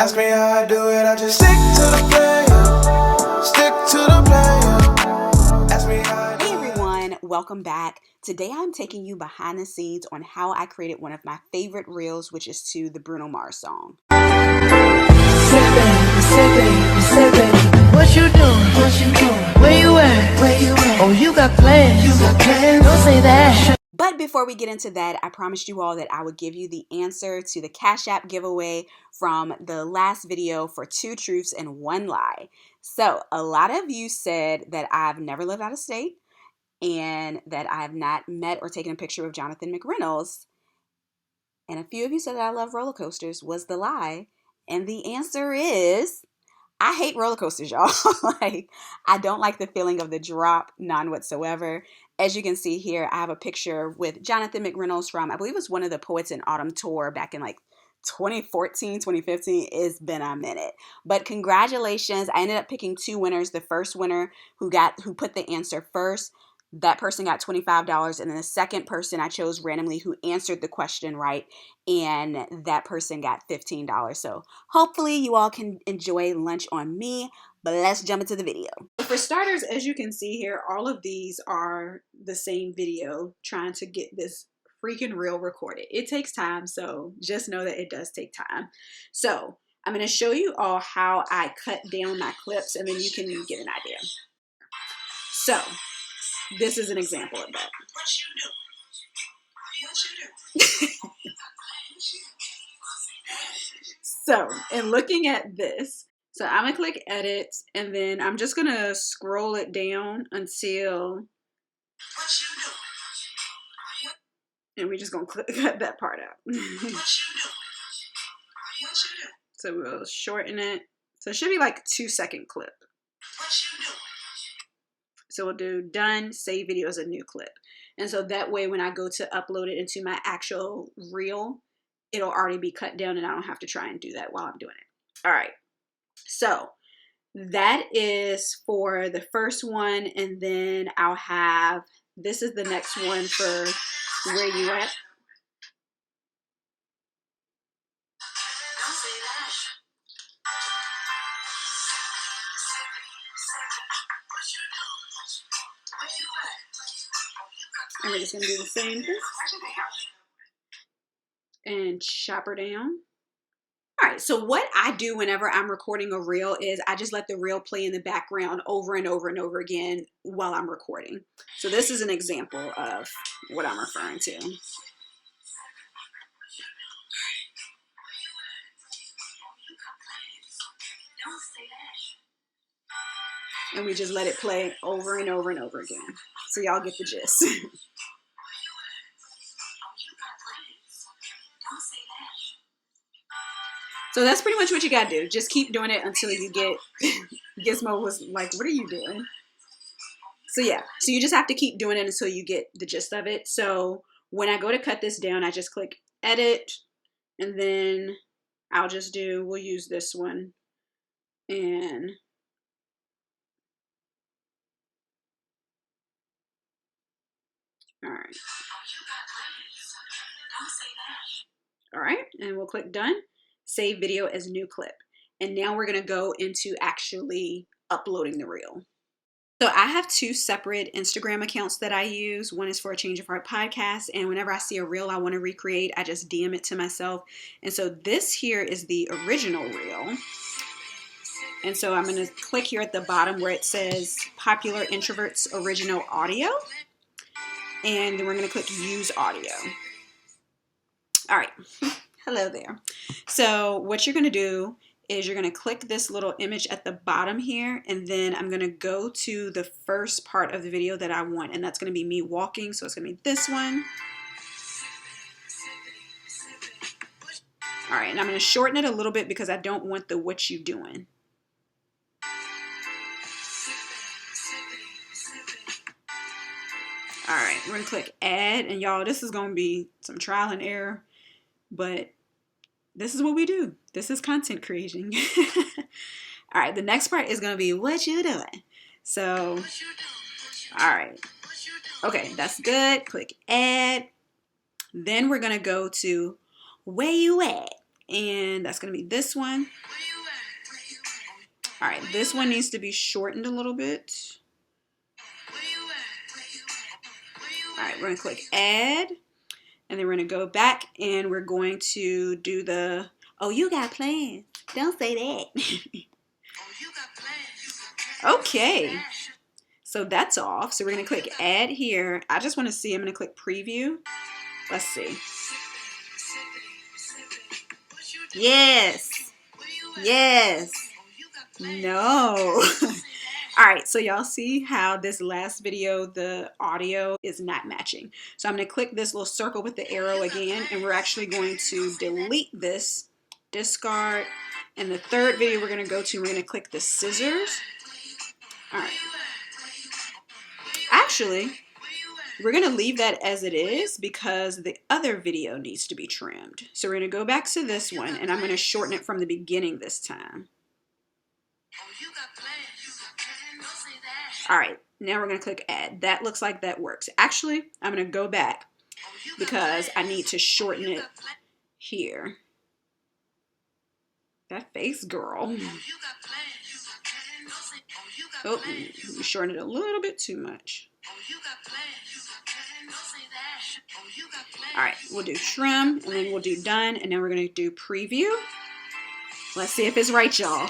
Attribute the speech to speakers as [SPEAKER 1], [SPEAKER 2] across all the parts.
[SPEAKER 1] Ask me how I do it, I just stick to the plan, stick to the plan. Ask me how I do it.
[SPEAKER 2] Hey everyone, welcome back. Today I'm taking you behind the scenes on how I created one of my favorite reels, which is to the Bruno Mars song.
[SPEAKER 3] Say baby, what you doing? Where you at? Oh, you got plans. Don't say that.
[SPEAKER 2] But before we get into that, I promised you all that I would give you the answer to the Cash App giveaway from the last video for 2 truths and 1 lie. So a lot of you said that I've never lived out of state and that I have not met or taken a picture with Jonathan McReynolds. And a few of you said that I love roller coasters was the lie. And the answer is I hate roller coasters, y'all. I don't like the feeling of the drop, none whatsoever. As you can see here, I have a picture with Jonathan McReynolds from, I believe it was one of the Poets in Autumn tour back in 2014, 2015. It's been a minute. But congratulations. I ended up picking 2 winners. The first winner who put the answer first, that person got $25, and then the second person I chose randomly who answered the question right, and that person got $15. So hopefully you all can enjoy lunch on me, but let's jump into the video. For starters, as you can see here, all of these are the same video trying to get this freaking reel recorded. It takes time, so just know that it does take time. So I'm going to show you all how I cut down my clips, and then you can get an idea. So this is an example of that. So, in looking at this, so I'm going to click edit, and then I'm just going to scroll it down until, and we're just going to cut that part out. So we'll shorten it. So it should be like a 2-second clip. So we'll do done, save video as a new clip. And so that way when I go to upload it into my actual reel, it'll already be cut down and I don't have to try and do that while I'm doing it. All right. So that is for the first one. And then I'll have, this is the next one for where you at. And we're just going to do the same thing. And chop her down. All right, so what I do whenever I'm recording a reel is I just let the reel play in the background over and over and over again while I'm recording. So this is an example of what I'm referring to. And we just let it play over and over and over again. So y'all get the gist. So that's pretty much what you gotta do. Just keep doing it until you get, Gizmo was like, what are you doing? So yeah, so you just have to keep doing it until you get the gist of it. So when I go to cut this down, I just click edit, and then I'll just do, we'll use this one. And all right. All right, and we'll click done. Save video as new clip. And now we're gonna go into actually uploading the reel. So I have 2 separate Instagram accounts that I use. One is for a Change of Heart podcast, and whenever I see a reel I want to recreate, I just DM it to myself. And so this here is the original reel. And so I'm going to click here at the bottom where it says Popular Introverts Original Audio. And then we're going to click Use Audio. All right. Hello there. So what you're going to do is you're going to click this little image at the bottom here, and then I'm going to go to the first part of the video that I want, and that's going to be me walking. So it's going to be this one. All right, and I'm going to shorten it a little bit because I don't want the what you doing. All right, we're going to click add, and y'all, this is going to be some trial and error, but this is what we do. This is content creating. All right, the next part is going to be what you doing. So, all right. Okay, that's good. Click add. Then we're going to go to where you at. And that's going to be this one. All right, this one needs to be shortened a little bit. All right, we're going to click add. And then we're going to go back and we're going to do the, oh, you got plans. Don't say that. Okay. So that's off. So we're going to click add here. I just want to see. I'm going to click preview. Let's see. Yes. Yes. No. All right, so y'all see how this last video, the audio is not matching. So I'm going to click this little circle with the arrow again, and we're actually going to delete this, discard, and the third video we're going to go to, we're going to click the scissors. All right. Actually, we're going to leave that as it is because the other video needs to be trimmed. So we're going to go back to this one, and I'm going to shorten it from the beginning this time. All right, now we're going to click add. That looks like that works. Actually, I'm going to go back because I need to shorten it here. That face, girl. Oh, you shortened it a little bit too much. All right, we'll do trim, and then we'll do done, and then we're going to do preview. Let's see if it's right, y'all.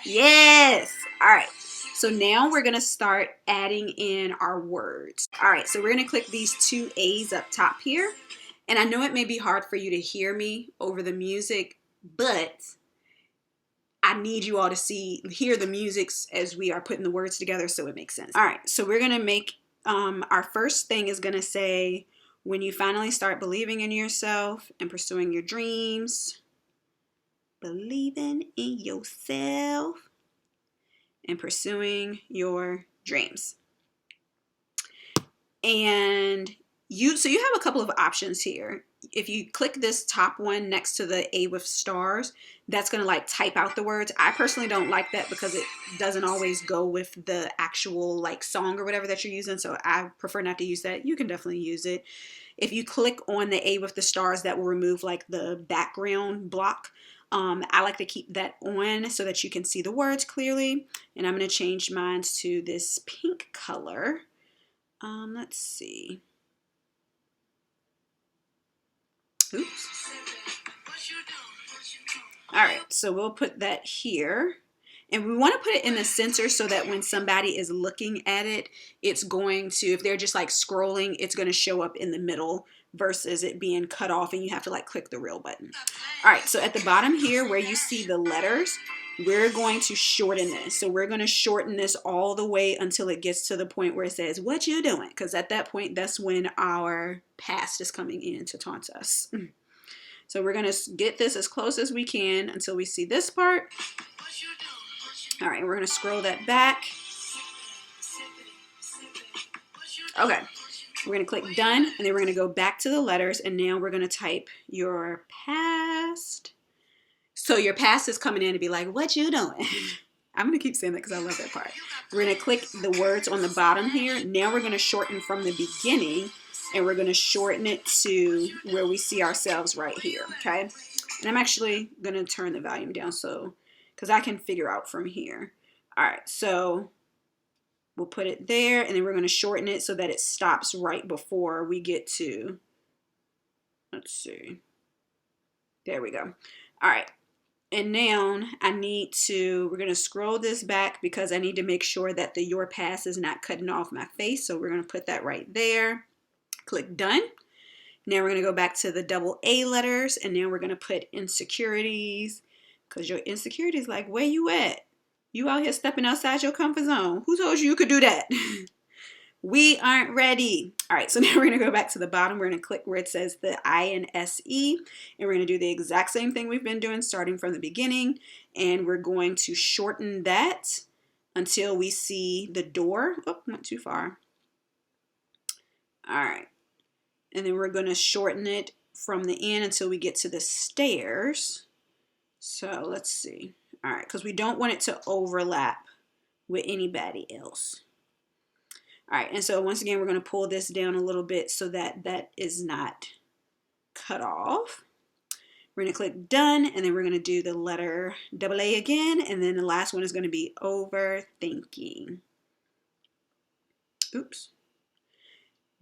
[SPEAKER 2] Yes. All right. So now we're going to start adding in our words. All right. So we're going to click these two A's up top here. And I know it may be hard for you to hear me over the music, but I need you all to hear the music as we are putting the words together so it makes sense. All right. So we're going to make our first thing is going to say, when you finally start believing in yourself and pursuing your dreams. Believing in yourself and pursuing your dreams. And so you have a couple of options here. If you click this top one next to the A with stars, that's going to like type out the words. I personally don't like that because it doesn't always go with the actual like song or whatever that you're using. So I prefer not to use that. You can definitely use it. If you click on the A with the stars, that will remove like the background block. I like to keep that on so that you can see the words clearly. And I'm going to change mine to this pink color. Let's see. Oops. All right, so we'll put that here. And we want to put it in the center so that when somebody is looking at it, it's going to, if they're just like scrolling, it's going to show up in the middle versus it being cut off and you have to like click the real button. All right, so at the bottom here where you see the letters, we're going to shorten this. So we're going to shorten this all the way until it gets to the point where it says, what you doing? Because at that point, that's when our past is coming in to taunt us. So we're going to get this as close as we can until we see this part. All right, we're going to scroll that back. Okay, we're going to click done, and then we're going to go back to the letters, and now we're going to type your past. So your past is coming in to be like, what you doing? I'm going to keep saying that because I love that part. We're going to click the words on the bottom here. Now we're going to shorten from the beginning, and we're going to shorten it to where we see ourselves right here, okay? And I'm actually going to turn the volume down so, because I can figure out from here. All right, so we'll put it there, and then we're going to shorten it so that it stops right before we get to, let's see. There we go. All right. And now we're going to scroll this back because I need to make sure that the your past is not cutting off my face. So we're going to put that right there. Click done. Now we're going to go back to the double A letters, and now we're going to put insecurities because your insecurities like, where you at? You out here stepping outside your comfort zone. Who told you could do that? We aren't ready. All right, so now we're going to go back to the bottom. We're going to click where it says the INSE, and we're going to do the exact same thing we've been doing starting from the beginning, and we're going to shorten that until we see the door. Oh, went too far. All right, and then we're going to shorten it from the end until we get to the stairs. So let's see. All right, because we don't want it to overlap with anybody else. All right, and so once again, we're going to pull this down a little bit so that that is not cut off. We're going to click done, and then we're going to do the letter AA again, and then the last one is going to be overthinking. Oops.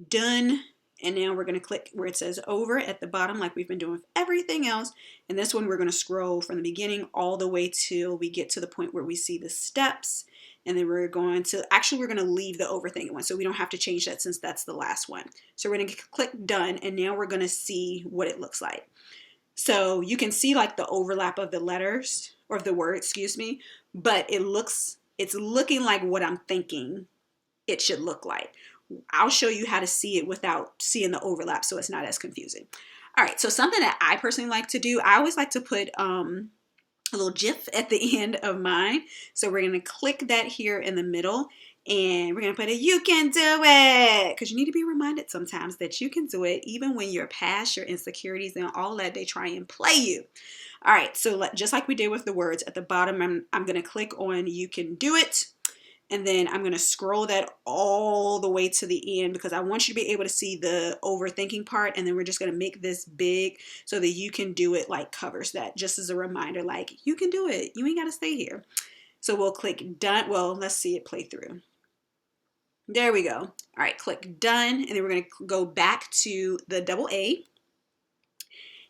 [SPEAKER 2] Done. And now we're going to click where it says over at the bottom like we've been doing with everything else. And this one we're going to scroll from the beginning all the way till we get to the point where we see the steps. And then we're going to, actually we're going to leave the overthinking one so we don't have to change that since that's the last one. So we're going to click done, and now we're going to see what it looks like. So you can see like the overlap of the letters, or of the word, excuse me, but it's looking like what I'm thinking it should look like. I'll show you how to see it without seeing the overlap so it's not as confusing. All right, so something that I personally like to do, I always like to put a little GIF at the end of mine. So we're gonna click that here in the middle, and we're gonna put a "you can do it," because you need to be reminded sometimes that you can do it even when you're past your insecurities and all that they try and play you. All right, so just like we did with the words at the bottom, I'm gonna click on "you can do it." And then I'm going to scroll that all the way to the end because I want you to be able to see the overthinking part. And then we're just going to make this big so that you can do it like covers that, just as a reminder, like you can do it. You ain't got to stay here. So we'll click done. Well, let's see it play through. There we go. All right, click done. And then we're going to go back to the AA.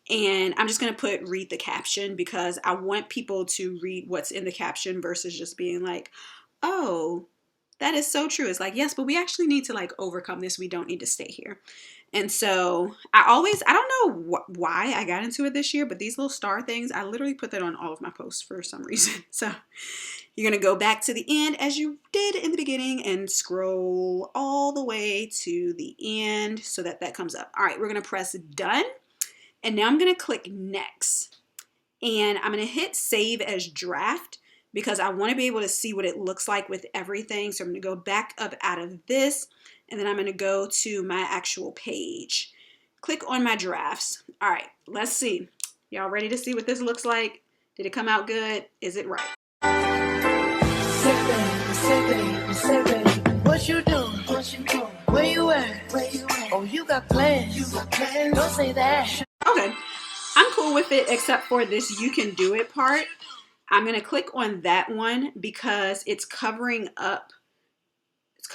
[SPEAKER 2] And I'm just going to put read the caption because I want people to read what's in the caption versus just being like, oh, that is so true. It's like, yes, but we actually need to like overcome this. We don't need to stay here. And so I don't know why I got into it this year, but these little star things, I literally put that on all of my posts for some reason. So you're going to go back to the end as you did in the beginning and scroll all the way to the end so that that comes up. All right, we're going to press done. And now I'm going to click next. And I'm going to hit save as draft, because I want to be able to see what it looks like with everything. So I'm going to go back up out of this, and then I'm going to go to my actual page. Click on my drafts. All right, let's see. Y'all ready to see what this looks like? Did it come out good? Is it right?
[SPEAKER 3] Say, baby, what you doing? Where you at? Oh, you got plans. Don't say that.
[SPEAKER 2] Okay, I'm cool with it except for this "you can do it" part. I'm going to click on that one because it's covering up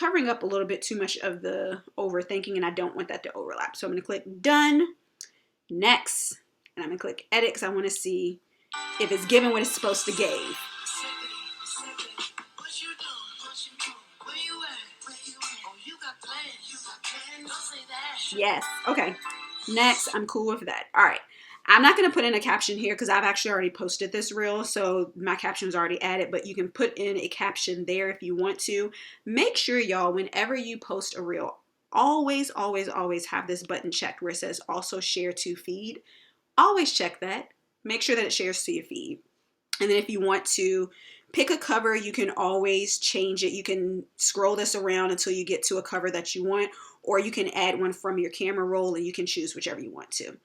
[SPEAKER 2] a little bit too much of the overthinking, and I don't want that to overlap. So I'm going to click done, next, and I'm going to click edit because I want to see if it's giving what it's supposed to give. Yes. Okay. Next, I'm cool with that. All right. I'm not going to put in a caption here because I've actually already posted this reel, so my caption is already added, but you can put in a caption there if you want to. Make sure, y'all, whenever you post a reel, always, always, always have this button checked where it says also share to feed. Always check that. Make sure that it shares to your feed. And then if you want to pick a cover, you can always change it. You can scroll this around until you get to a cover that you want, or you can add one from your camera roll and you can choose whichever you want to.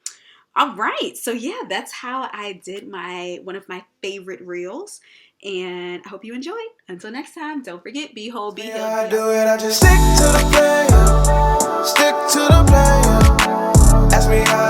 [SPEAKER 2] All right, so yeah, that's how I did one of my favorite reels, and I hope you enjoyed. Until next time, don't forget, be whole, be healed.
[SPEAKER 1] I do it, I just stick to the plan. Stick to the plan. Ask me how